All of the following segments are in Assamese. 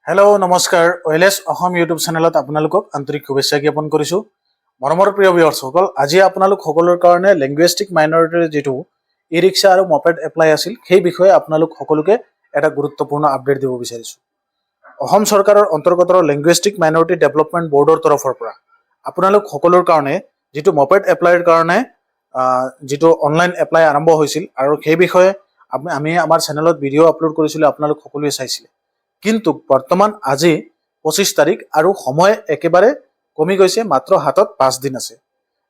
হেল্ল' নমস্কাৰ ওয়েলেছ অসম ইউটিউব চেনেলত আপোনালোকক আন্তৰিক শুভেচ্ছা জ্ঞাপন কৰিছোঁ। মৰমৰ প্ৰিয় ভিউৱাৰ্ছসকল, আজি আপোনালোক সকলোৰ কাৰণে লিংগুইষ্টিক মাইনৰিটিৰ যিটো ই ৰিক্সা আৰু মপেড এপ্লাই আছিল সেই বিষয়ে আপোনালোক সকলোকে এটা গুৰুত্বপূৰ্ণ আপডেট দিব বিচাৰিছোঁ। অসম চৰকাৰৰ অন্তৰ্গত লিংগুইষ্টিক মাইনৰিটি ডেভেলপমেণ্ট বৰ্ডৰ তৰফৰ পৰা আপোনালোক সকলোৰ কাৰণে যিটো মপেড এপ্লাইৰ কাৰণে যিটো অনলাইন এপ্লাই আৰম্ভ হৈছিল আৰু সেই বিষয়ে আমি আমাৰ চেনেলত ভিডিঅ' আপলোড কৰিছিলোঁ, আপোনালোক সকলোৱে চাইছিলে। কিন্তু বৰ্তমান আজি 25 তাৰিখ আৰু সময় একেবাৰে কমি গৈছে, মাত্ৰ হাতত 5 দিন আছে।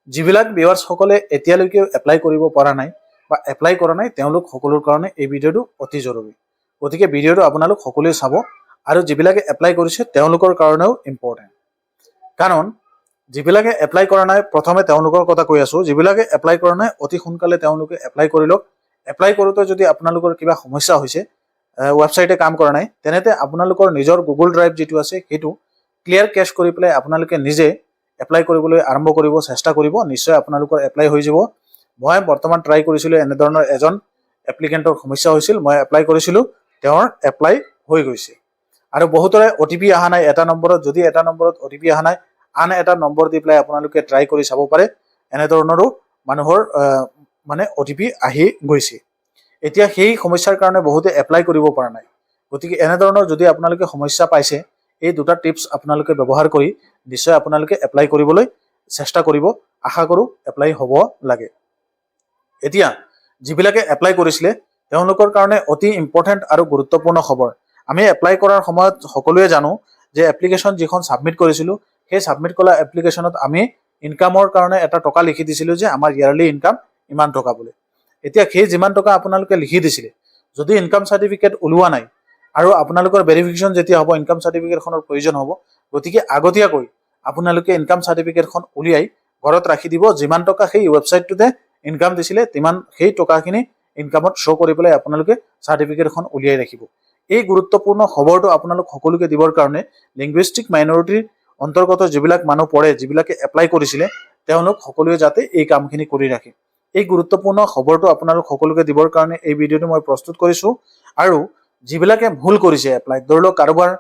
যিবিলাক ভিউৱাৰ্ছসকলে এতিয়ালৈকে এপ্লাই কৰিব পৰা নাই বা এপ্লাই কৰা নাই তেওঁলোক সকলোৰ কাৰণে এই ভিডিঅ'টো অতি জৰুৰী। গতিকে ভিডিঅ'টো আপোনালোক সকলোৱে চাব আৰু যিবিলাকে এপ্লাই কৰিছে তেওঁলোকৰ কাৰণেও ইম্পৰ্টেণ্ট। কাৰণ যিবিলাকে এপ্লাই কৰা নাই, প্ৰথমে তেওঁলোকৰ কথা কৈ আছোঁ, যিবিলাকে এপ্লাই কৰা নাই অতি সোনকালে তেওঁলোকে এপ্লাই কৰি লওক। এপ্লাই কৰোঁতে যদি আপোনালোকৰ কিবা সমস্যা হৈছে, ৱেবছাইটে কাম কৰা নাই, তেনেতে আপোনালোকৰ নিজৰ গুগল ড্ৰাইভ যিটো আছে সেইটো ক্লিয়াৰ কেছ কৰি পেলাই আপোনালোকে নিজে এপ্লাই কৰিবলৈ আৰম্ভ কৰিব, চেষ্টা কৰিব, নিশ্চয় আপোনালোকৰ এপ্লাই হৈ যাব। মই বৰ্তমান ট্ৰাই কৰিছিলোঁ, এনেধৰণৰ এজন এপ্লিকেণ্টৰ সমস্যা হৈছিল, মই এপ্লাই কৰিছিলোঁ, তেওঁৰ এপ্লাই হৈ গৈছে। আৰু বহুতৰে OTP অহা নাই এটা নম্বৰত, যদি এটা নম্বৰত OTP অহা নাই আন এটা নম্বৰ দি পেলাই আপোনালোকে ট্ৰাই কৰি চাব পাৰে। এনেধৰণৰো মানুহৰ OTP আহি গৈছে। এতিয়া সেই সমস্যাৰ কাৰণে বহুতে এপ্লাই কৰিব পৰা নাই। গতিকে এনেধৰণৰ যদি আপোনালোকে সমস্যা পাইছে, এই দুটা টিপছ আপোনালোকে ব্যৱহাৰ কৰি নিশ্চয় আপোনালোকে এপ্লাই কৰিবলৈ চেষ্টা কৰিব। আশা কৰোঁ এপ্লাই হ'ব লাগে। এতিয়া যিবিলাকে এপ্লাই কৰিছিলে তেওঁলোকৰ কাৰণে অতি ইম্পৰ্টেণ্ট আৰু গুৰুত্বপূৰ্ণ খবৰ। আমি এপ্লাই কৰাৰ সময়ত সকলোৱে জানো যে এপ্লিকেশ্যন যিখন ছাবমিট কৰিছিলোঁ সেই ছাবমিট কৰা এপ্লিকেশ্যনত আমি ইনকামৰ কাৰণে এটা টকা লিখি দিছিলোঁ যে আমাৰ ইয়াৰলি ইনকাম ইমান টকা বুলি। এতিয়া সেই যিমান টকা আপোনালোকে লিখি দিছিলে, যদি ইনকাম চাৰ্টিফিকেট ওলোৱা নাই আৰু আপোনালোকৰ ভেৰিফিকেশ্যন যেতিয়া হ'ব ইনকাম চাৰ্টিফিকেটখনৰ প্ৰয়োজন হ'ব, গতিকে আগতীয়াকৈ আপোনালোকে ইনকাম চাৰ্টিফিকেটখন উলিয়াই ঘৰত ৰাখি দিব। যিমান টকা সেই ৱেবছাইটটোতে ইনকাম দিছিলে তিমান সেই টকাখিনি ইনকামত শ্ব' কৰি পেলাই আপোনালোকে চাৰ্টিফিকেটখন উলিয়াই ৰাখিব। এই গুৰুত্বপূৰ্ণ খবৰটো আপোনালোক সকলোকে দিবৰ কাৰণে লিংগুইষ্টিক মাইনৰিটিৰ অন্তৰ্গত যিবিলাক মানুহ পঢ়ে, যিবিলাকে এপ্লাই কৰিছিলে তেওঁলোক সকলোৱে যাতে এই কামখিনি কৰি ৰাখে। এই গুৰুত্বপূৰ্ণ খবৰটো আপোনালোক সকলোকে দিবৰ কাৰণে এই ভিডিঅ'টো মই প্ৰস্তুত কৰিছোঁ। আৰু যিবিলাকে ভুল কৰিছে এপ্লাই, ধৰি লওক কাৰোবাৰ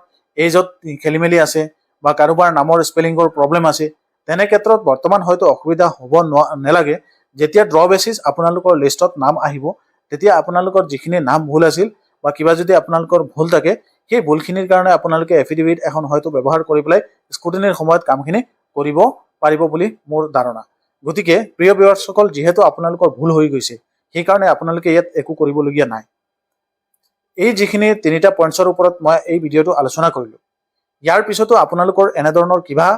এজত খেলি মেলি আছে বা কাৰোবাৰ নামৰ স্পেলিঙৰ প্ৰব্লেম আছে, তেনে ক্ষেত্ৰত বৰ্তমান হয়তো অসুবিধা হ'ব নালাগে। যেতিয়া ড্ৰ বেচিছ আপোনালোকৰ লিষ্টত নাম আহিব, তেতিয়া আপোনালোকৰ যিখিনি নাম ভুল আছিল বা কিবা যদি আপোনালোকৰ ভুল থাকে, সেই ভুলখিনিৰ কাৰণে আপোনালোকে এফিডেভিট এখন হয়তো ব্যৱহাৰ কৰি পেলাই স্কুটিনিৰ সময়ত কামখিনি কৰিব পাৰিব বুলি মোৰ ধাৰণা। গতিকে প্ৰিয় ভিউৱাৰ্ছসকল, যিহেতু আপোনালোকৰ ভুল হৈ গৈছে সেইকাৰণে আপোনালোকে ইয়াত একো কৰিবলগীয়া নাই। এই যিখিনি 3টা পইণ্টছৰ ওপৰত মই এই ভিডিঅ'টো আলোচনা কৰিলোঁ, ইয়াৰ পিছতো আপোনালোকৰ এনেধৰণৰ কিবা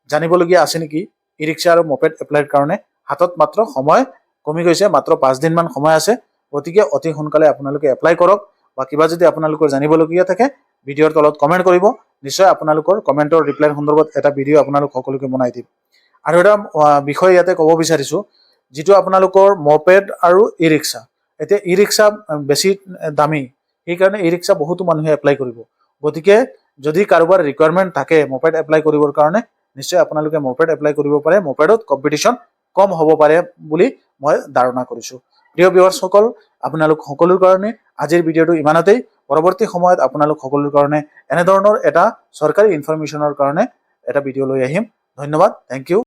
জানিবলগীয়া আছে নেকি ই ৰিক্সা আৰু মপেড এপ্লাইৰ কাৰণে? হাতত মাত্ৰ সময় কমি গৈছে, মাত্ৰ 5 দিনমান সময় আছে। গতিকে অতি সোনকালে আপোনালোকে এপ্লাই কৰক। বা কিবা যদি আপোনালোকৰ জানিবলগীয়া থাকে ভিডিঅ'ৰ তলত কমেণ্ট কৰিব, নিশ্চয় আপোনালোকৰ কমেণ্টৰ ৰিপ্লাইৰ সন্দৰ্ভত এটা ভিডিঅ' আপোনালোক সকলোকে বনাই দিম। আৰু এটা বিষয় ইয়াতে ক'ব বিচাৰিছোঁ, যিটো আপোনালোকৰ মপেড আৰু ই ৰিক্সা, এতিয়া ই ৰিক্সা বেছি দামী, সেইকাৰণে ই ৰিক্সা বহুতো মানুহে এপ্লাই কৰিব। গতিকে যদি কাৰোবাৰ ৰিকুৱাৰমেণ্ট থাকে মপেড এপ্লাই কৰিবৰ কাৰণে, নিশ্চয় আপোনালোকে মপেড এপ্লাই কৰিব পাৰে। মপেডত কম্পিটিশ্যন কম হ'ব পাৰে বুলি মই ধাৰণা কৰিছোঁ। প্ৰিয় ভিউৱাৰ্ছসকল, আপোনালোক সকলোৰ কাৰণে আজিৰ ভিডিঅ'টো ইমানতেই। পৰৱৰ্তী সময়ত আপোনালোক সকলোৰ কাৰণে এনেধৰণৰ এটা চৰকাৰী ইনফৰমেশ্যনৰ কাৰণে এটা ভিডিঅ' লৈ আহিম। ধন্যবাদ, থেংক ইউ।